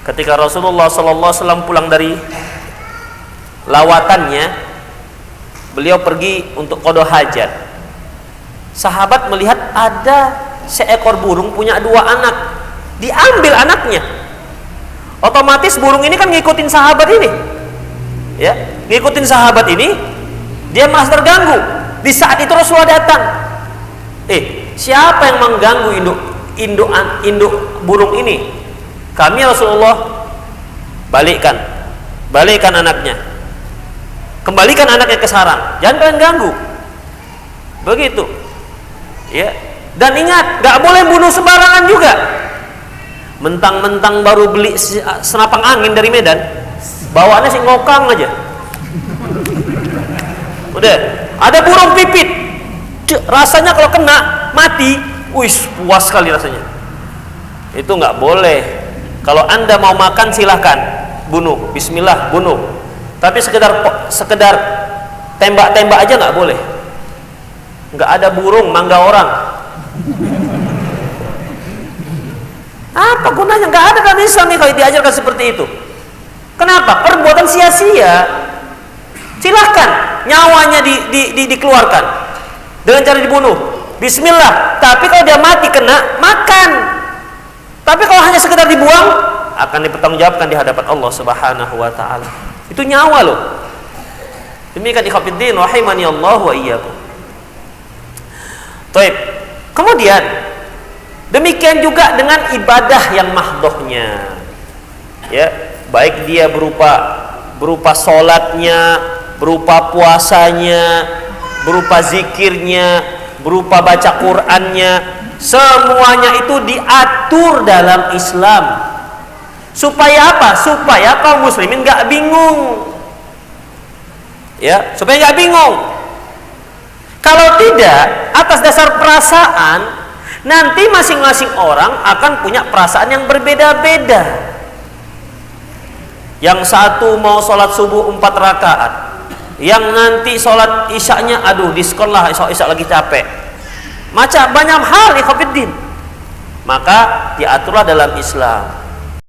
ketika Rasulullah SAW pulang dari lawatannya, beliau pergi untuk qada hajat. Sahabat melihat ada seekor burung punya 2 anak, diambil anaknya. Otomatis burung ini kan ngikutin sahabat ini, ya, ngikutin sahabat ini, dia merasa terganggu. Di saat itu Rasulullah datang. Siapa yang mengganggu induk burung ini? Kami, Rasulullah. Balikkan anaknya. Kembalikan anaknya ke sarang. Jangan kalian ganggu. Begitu. Ya. Dan ingat, gak boleh bunuh sembarangan juga. Mentang-mentang baru beli senapang angin dari Medan, bawaannya sih ngokang aja. Udah, ada burung pipit. Rasanya kalau kena mati, puas sekali rasanya. Itu nggak boleh. Kalau Anda mau makan silahkan bunuh, bismillah bunuh. Tapi sekedar tembak-tembak aja nggak boleh. Nggak ada burung mangga orang. Apa gunanya? Nggak ada dalam Islam nih kalau diajarkan seperti itu. Kenapa? Perbuatan sia-sia. Silahkan nyawanya dikeluarkan dengan cara dibunuh. Bismillah. Tapi kalau dia mati kena, makan. Tapi kalau hanya sekedar dibuang, akan dipertanggungjawabkan di hadapan Allah Subhanahu wa taala. Itu nyawa loh. Demikian ikhwatiddin rahimani Allah wa iyyakum. Baik. Kemudian demikian juga dengan ibadah yang mahdohnya. Ya, baik dia berupa salatnya, berupa puasanya, berupa zikirnya, berupa baca Qur'annya, semuanya itu diatur dalam Islam. Supaya apa? Supaya kaum muslimin gak bingung. Ya, supaya gak bingung. Kalau tidak, atas dasar perasaan, nanti masing-masing orang akan punya perasaan yang berbeda-beda. Yang satu mau sholat subuh 4 rakaat, yang nanti sholat isyaknya aduh diskon lah, isak lagi capek. Macam banyak hal ikhwatiddin. Maka diaturlah dalam Islam.